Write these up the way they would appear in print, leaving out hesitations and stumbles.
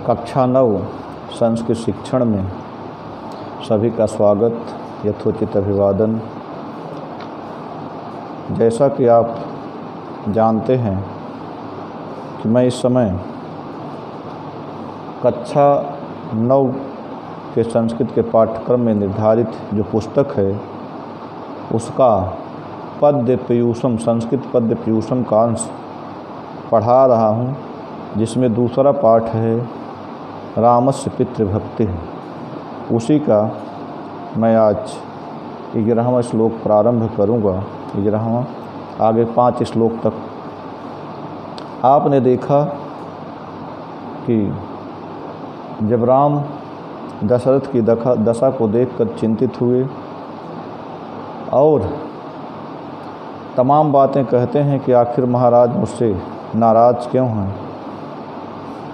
कक्षा 9 संस्कृत शिक्षण में सभी का स्वागत, यथोचित अभिवादन। जैसा कि आप जानते हैं कि मैं इस समय कक्षा 9 के संस्कृत के पाठ्यक्रम में निर्धारित जो पुस्तक है उसका पद्य पीयूषम, संस्कृत पद्य पीयूषम का अंश पढ़ा रहा हूँ, जिसमें दूसरा पाठ है रामस्य पितृभक्ति। उसी का मैं आज 11वां श्लोक प्रारंभ करूँगा। 11वां, आगे 5 श्लोक तक आपने देखा कि जब राम दशरथ की दशा को देखकर चिंतित हुए और तमाम बातें कहते हैं कि आखिर महाराज मुझसे नाराज़ क्यों हैं,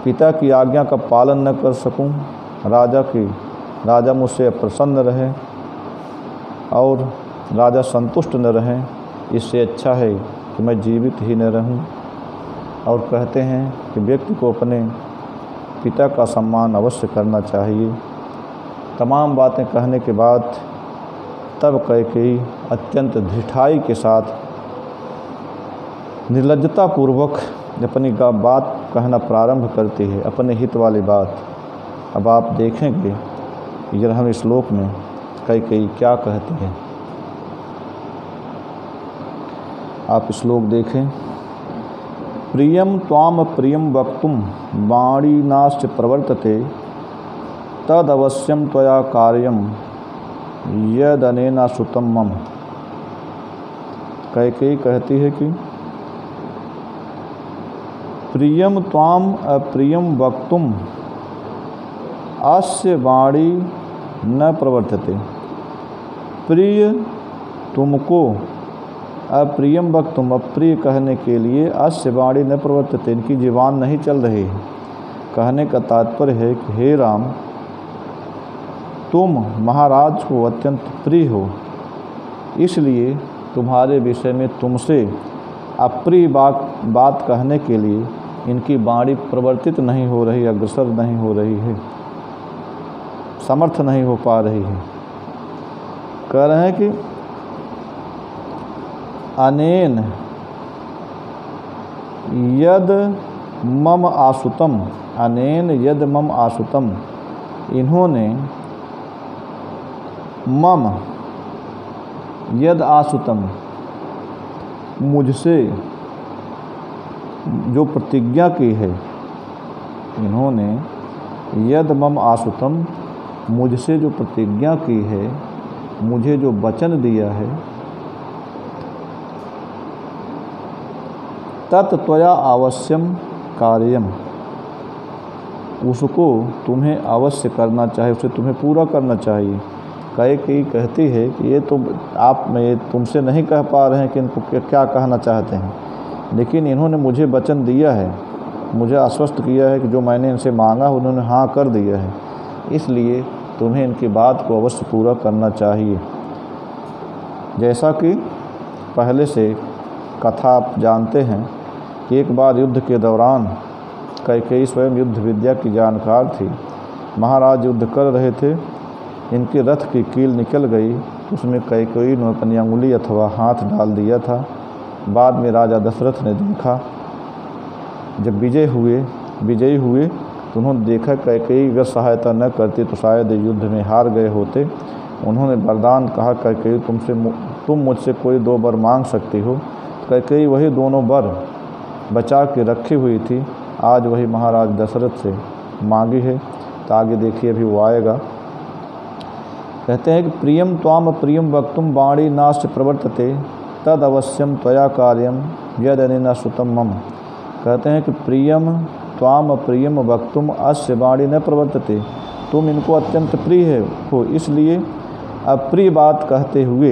पिता की आज्ञा का पालन न कर सकूं, राजा मुझसे अप्रसन्न रहे और राजा संतुष्ट न रहें, इससे अच्छा है कि मैं जीवित ही न रहूं। और कहते हैं कि व्यक्ति को अपने पिता का सम्मान अवश्य करना चाहिए। तमाम बातें कहने के बाद तब कैकेयी अत्यंत ढिठाई के साथ निर्लज्जतापूर्वक अपनी बात कहना प्रारंभ करती है, अपने हित वाली बात। अब आप देखेंगे 11वें श्लोक में कैकेयी क्या कहती है। आप श्लोक देखें। प्रियम त्वाम प्रियम वक्तुम वाणीनाश्च प्रवर्तते तदवश्यम त्वया कार्यम यदनेन श्रुतं मम। कैकेयी कहती है कि प्रियम त्वाम अप्रियम वक्तुम अस्य वाणी न प्रवर्तते। प्रिय तुमको, अप्रियम वक्तुम अप्रिय कहने के लिए, अस्य वाणी न प्रवर्तते इनकी जीवान नहीं चल रही है। कहने का तात्पर्य है कि हे राम, तुम महाराज को अत्यंत प्रिय हो, इसलिए तुम्हारे विषय में तुमसे अप्रिय बात कहने के लिए इनकी वाणी प्रवर्तित नहीं हो रही, अग्रसर नहीं हो रही है, समर्थ नहीं हो पा रही है। कह रहे हैं कि अनेन यद मम आसुतम, अनेन यद मम आसुतम, इन्होंने मम यद आसुतम, मुझसे जो प्रतिज्ञा की है, इन्होंने यद मम आसुतम, मुझसे जो प्रतिज्ञा की है, मुझे जो वचन दिया है, तत् त्वया अवश्यम कार्यम, उसको तुम्हें अवश्य करना चाहिए, उसे तुम्हें पूरा करना चाहिए। कैकेयी कहती है कि ये तो आप मैं तुमसे नहीं कह पा रहे हैं कि इनको क्या कहना चाहते हैं, लेकिन इन्होंने मुझे वचन दिया है, मुझे आश्वस्त किया है कि जो मैंने इनसे मांगा उन्होंने हाँ कर दिया है, इसलिए तुम्हें इनकी बात को अवश्य पूरा करना चाहिए। जैसा कि पहले से कथा आप जानते हैं कि एक बार युद्ध के दौरान कैकेयी स्वयं युद्ध विद्या की जानकार थी। महाराज युद्ध कर रहे थे, इनके रथ की कील निकल गई, उसमें कैकेयी ने अपनी अंगुली अथवा हाथ डाल दिया था। बाद में राजा दशरथ ने देखा, जब विजयी हुए तो उन्होंने देखा कैकेयी अगर सहायता न करती तो शायद युद्ध में हार गए होते। उन्होंने वरदान कहा, कैकेयी तुम मुझसे कोई 2 वर मांग सकती हो। कैकेयी वही दोनों वर बचा के रखी हुई थी, आज वही महाराज दशरथ से मांगी है। तो आगे देखिए, अभी वो आएगा। कहते हैं कि प्रियम त्वाम प्रियम वक्तुम वाणी नाश्च प्रवर्तते तद अवश्यम त्वया कार्यम यदनेन श्रुतं मम। कहते हैं कि प्रियम त्वाम प्रियम वक्तुम अस्य वाणी न प्रवर्तते, तुम इनको अत्यंत प्रिय हो, इसलिए अप्रिय बात कहते हुए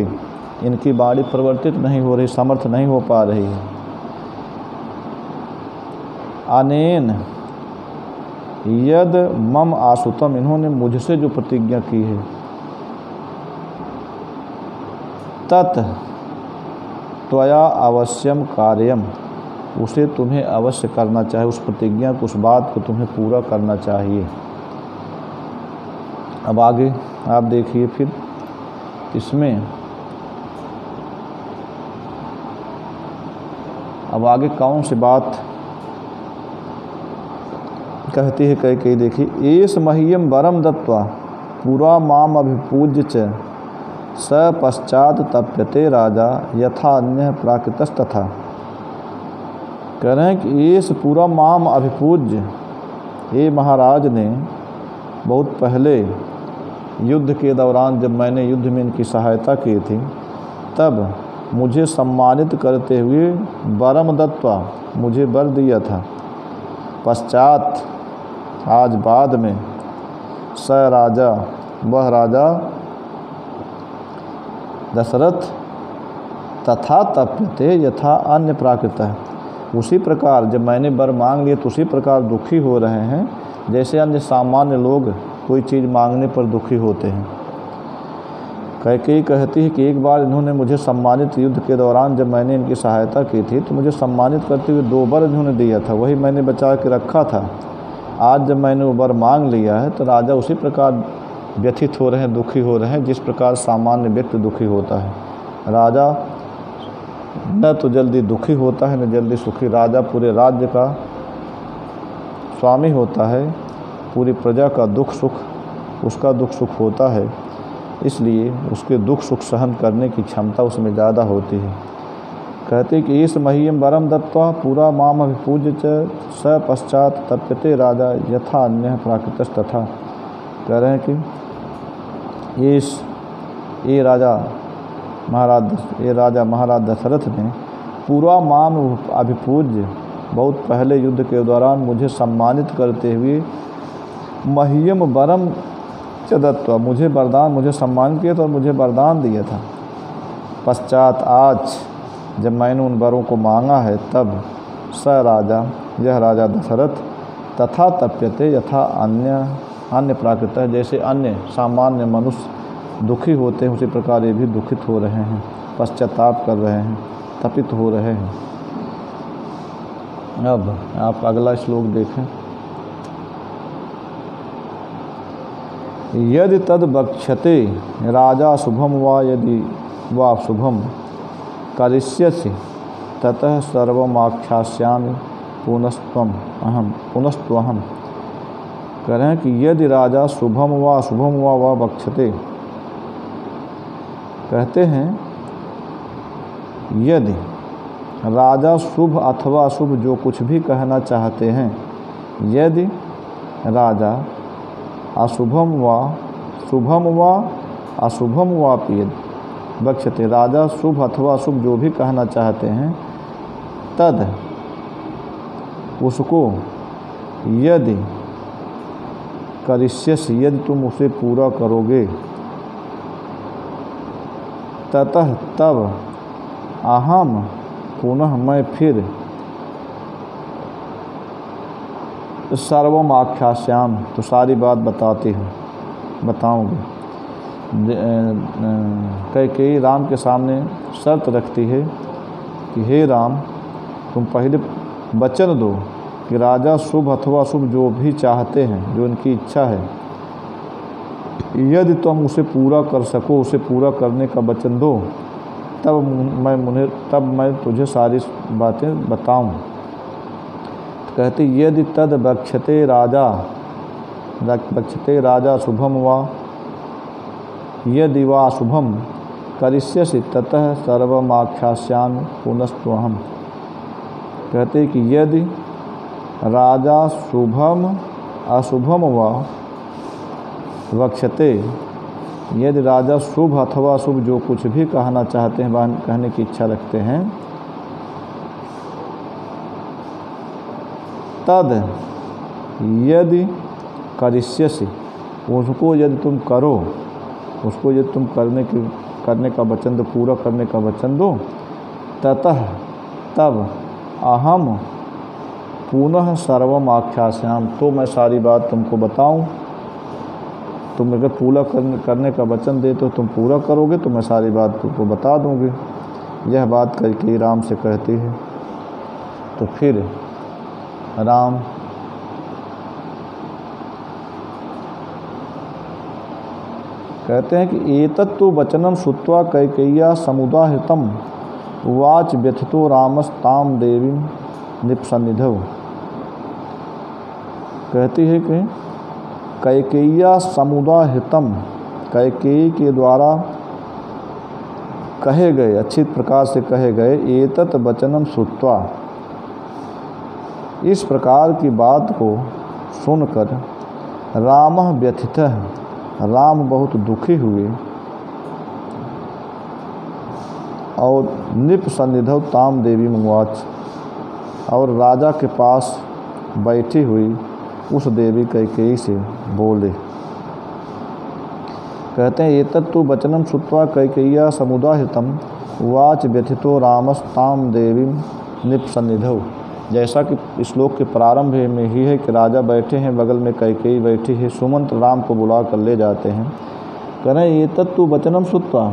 इनकी वाणी प्रवर्तित नहीं हो रही, समर्थ नहीं हो पा रही है। अनेन यद मम आसुतम, इन्होंने मुझसे जो प्रतिज्ञा की है, तत् त्वया अवश्यम कार्यम, उसे तुम्हें अवश्य करना चाहिए, उस प्रतिज्ञा को, उस बात को तुम्हें पूरा करना चाहिए। अब आगे आप देखिए फिर इसमें अब आगे कौन सी बात कहती है कई देखिए, एस मह्यम वरम दत्वा पुरा माम अभिपूज्य च स पश्चात तप्यते राजा यथा अन्य प्राकृतस्तथा। कह रहे हैं कि एस पूरा माम अभिपूज्य, ये महाराज ने बहुत पहले युद्ध के दौरान जब मैंने युद्ध में इनकी सहायता की थी तब मुझे सम्मानित करते हुए वरम दत्वा, मुझे वर दिया था। पश्चात आज बाद में स राजा, वह राजा दशरथ तथा तप्यते यथा अन्य प्राकृत है, उसी प्रकार जब मैंने वर मांग लिए तो उसी प्रकार दुखी हो रहे हैं जैसे अन्य सामान्य लोग कोई चीज़ मांगने पर दुखी होते हैं। कैकेयी कहती है कि एक बार इन्होंने मुझे सम्मानित, युद्ध के दौरान जब मैंने इनकी सहायता की थी तो मुझे सम्मानित करते हुए 2 वर इन्होंने दिया था, वही मैंने बचा के रखा था। आज जब मैंने वो वर मांग लिया है तो राजा उसी प्रकार व्यथित हो रहे हैं, दुखी हो रहे हैं जिस प्रकार सामान्य व्यक्ति दुखी होता है। राजा न तो जल्दी दुखी होता है न जल्दी सुखी। राजा पूरे राज्य का स्वामी होता है, पूरी प्रजा का दुख सुख उसका दुख सुख होता है, इसलिए उसके दुख सुख सहन करने की क्षमता उसमें ज़्यादा होती है। कहते कि इस मह्यम वरम दत्वा पुरा माम अभिपूज्य च स पश्चात तप्यते राजा यथा अन्य प्राकृतस्तथा। कह रहे हैं कि ये राजा महाराज दशरथ ने पूरा माम अभिपूज्य, बहुत पहले युद्ध के दौरान मुझे सम्मानित करते हुए मह्यम वरम च दत्वा, मुझे वरदान, मुझे सम्मान किया था और मुझे वरदान दिया था। पश्चात आज जब मैंने उन वरों को मांगा है तब स राजा, यह राजा दशरथ तथा तप्यते यथा अन्य प्राकृत है, जैसे अन्य सामान्य मनुष्य दुखी होते हैं उसी प्रकार ये भी दुखित हो रहे हैं, पश्चाताप कर रहे हैं, तपित हो रहे हैं। अब आप अगला श्लोक देखें। यदि तद बक्ष्यते राजा शुभम वा यदि वा शुभम करिष्यसि ततः सर्वमाख्यास्यामि पुनस्त्वहम्। कह रहे हैं कि यदि राजा शुभम वा बक्ष्यते, कहते हैं यदि राजा शुभ अथवा अशुभ जो कुछ भी कहना चाहते हैं, यदि राजा अशुभम वा अशुभम वापि बक्ष्यते, राजा शुभ अथवा अशुभ जो भी कहना चाहते हैं तद उसको यदि करिष्यसि, यदि तुम उसे पूरा करोगे, ततः तब अहम पुनः मैं फिर सर्वम आख्यास्याम, तो सारी बात बताऊंगी। कैकेयी राम के सामने शर्त रखती है कि हे राम, तुम पहले वचन दो कि राजा शुभ अथवा अशुभ जो भी चाहते हैं, जो उनकी इच्छा है, यदि तुम उसे पूरा कर सको, उसे पूरा करने का वचन दो, तब मैं तुझे सारी बातें बताऊं। तो कहते यदि तद बक्ष्यते राजा शुभम वा यदि वा शुभम करिष्यसि ततः सर्वमाख्यास्यामि पुनस्त्वहम्। कहते कि यदि राजा शुभम अशुभम वा बक्ष्यते, यदि राजा शुभ अथवा अशुभ जो कुछ भी कहना चाहते हैं, कहने की इच्छा रखते हैं, तद यदि करिष्यसि, उसको यदि तुम करो, उसको यदि तुम करने का वचन दो, पूरा करने का वचन दो, ततः तब अहम पुनः सर्वम आख्यास्याम, तो मैं सारी बात तुमको बताऊं। तुम अगर पूरा करने का वचन दे तो तुम पूरा करोगे तो मैं सारी बात तुमको बता दूंगी। यह बात कैकेयी राम से कहती है। तो फिर राम कहते हैं कि एतत्तु वचनम श्रुत्वा कैकेय्या समुदाहृतम उवाच व्यथितो रामस्ताम देवीं निपसन्निधौ। कहती है कि कैकेय्या समुदाहृतम, कैकेयी के द्वारा कहे गए, अच्छी प्रकार से कहे गए, एतत् वचनम श्रुत्वा, इस प्रकार की बात को सुनकर रामः व्यथितः, राम बहुत दुखी हुए, और निपसन्निधौ ताम देवी उवाच, और राजा के पास बैठी हुई उस देवी कैकेयी से बोले। कहते हैं एतत्तु वचनम श्रुत्वा कैकेय्या समुदाहृतम उवाच व्यथितो रामस्ताम देवीं निपसन्निधौ। जैसा कि श्लोक के प्रारंभ में ही है कि राजा बैठे हैं, बगल में कैकेयी बैठी है, सुमंत राम को बुला कर ले जाते हैं। कह रहे हैं एतत्तु वचनम श्रुत्वा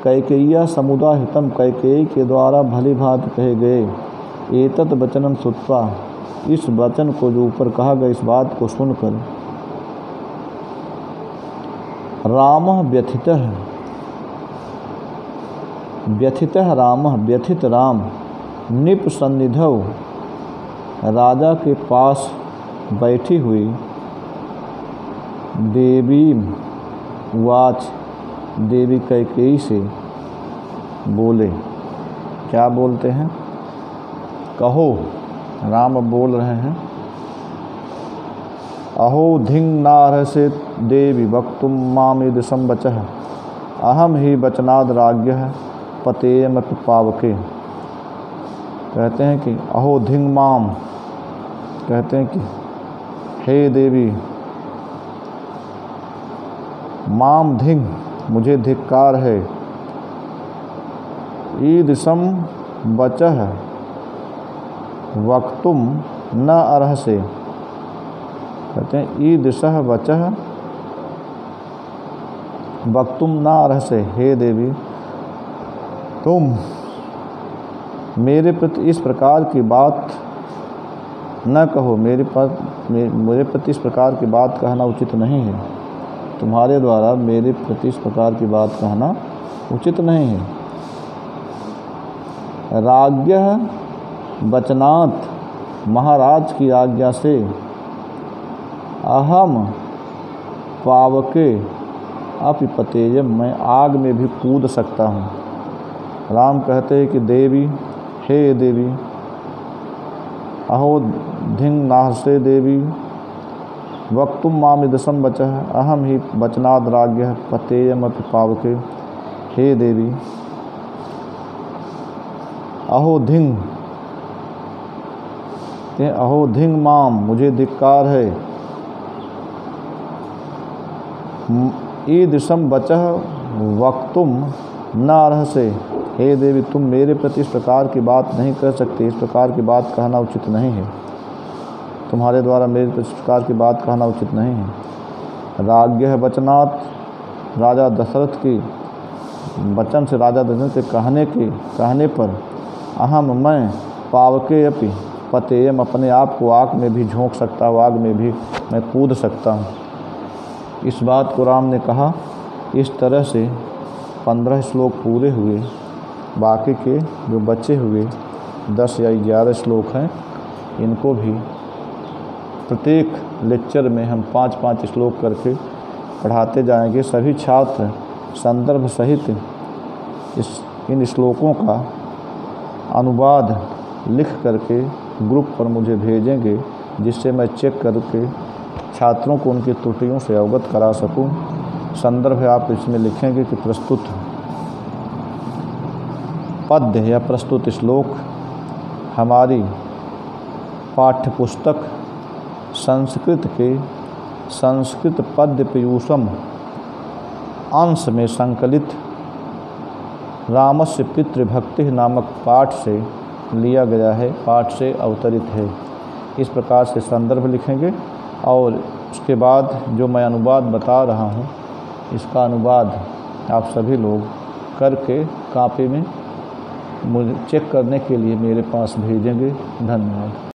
कैकेय्या समुदाहृतम, कैकेयी के द्वारा भली भांति कहे गए, एतत् वचनम श्रुत्वा, इस वचन को जो ऊपर कहा गया, इस बात को सुनकर रामः व्यथितः, व्यथितः रामः, व्यथित राम, निपसन्निधौ, राजा के पास बैठी हुई देवी उवाच, देवी कैकेयी से बोले। क्या बोलते हैं? कहो, राम बोल रहे हैं, अहो धिंग नारहसे देवी वक्तुम मामेदृशं वचः अहम ही वचनाद राज्ञः पतेयमपि पावके। कहते हैं कि अहो धिंग माम, कहते हैं कि हे देवी, माम धिंग, मुझे धिक्कार है, ईदृशं वचः वक्तुम न अर्हसे। कहते हैं ईदृशः वचः वक्तुम न अर्हसे, हे देवी तुम मेरे प्रति इस प्रकार की बात न कहो, मेरे प्रति इस प्रकार की बात कहना उचित नहीं है, तुम्हारे द्वारा मेरे प्रति इस प्रकार की बात कहना उचित नहीं है। राज्ञः वचनात्, महाराज की आज्ञा से, अहम पावके अपि पतेयम, मैं आग में भी कूद सकता हूँ। राम कहते हैं कि देवी, हे देवी, अहो धिंग नाहसे देवी वक्तुम मामिदृशं वचः अहम ही वचनाद राज्ञः पतेयमपि पावके। हे देवी, अहो धिंग, अहो धिंग माम, मुझे धिक्कार है, ईदृशं वचः वक्तुम न अर्हसे, हे देवी तुम मेरे प्रति इस प्रकार की बात नहीं कर सकती, इस प्रकार की बात कहना उचित नहीं है, तुम्हारे द्वारा मेरे प्रति इस प्रकार की बात कहना उचित नहीं है। राज्ञः वचनात्, राजा दशरथ की वचन से, राजा दशरथ के कहने पर, अहम मैं, पावके अपि पतेयम, अपने आप को आग में भी झोंक सकता हूँ, आग में भी मैं कूद सकता हूँ। इस बात को राम ने कहा। इस तरह से 15 श्लोक पूरे हुए। बाकी के जो बचे हुए 10 या 11 श्लोक हैं, इनको भी प्रत्येक लेक्चर में हम 5-5 श्लोक करके पढ़ाते जाएंगे। सभी छात्र संदर्भ सहित इन श्लोकों का अनुवाद लिख करके ग्रुप पर मुझे भेजेंगे, जिससे मैं चेक करके छात्रों को उनकी त्रुटियों से अवगत करा सकूं। संदर्भ आप इसमें लिखेंगे कि प्रस्तुत पद्य या प्रस्तुत श्लोक हमारी पाठ्यपुस्तक संस्कृत के संस्कृत पद्य पीयूषम अंश में संकलित रामस्य पितृभक्ति नामक पाठ से लिया गया है, पाठ से अवतरित है। इस प्रकार से संदर्भ लिखेंगे और उसके बाद जो मैं अनुवाद बता रहा हूँ, इसका अनुवाद आप सभी लोग करके कापी में मुझे चेक करने के लिए मेरे पास भेजेंगे। धन्यवाद।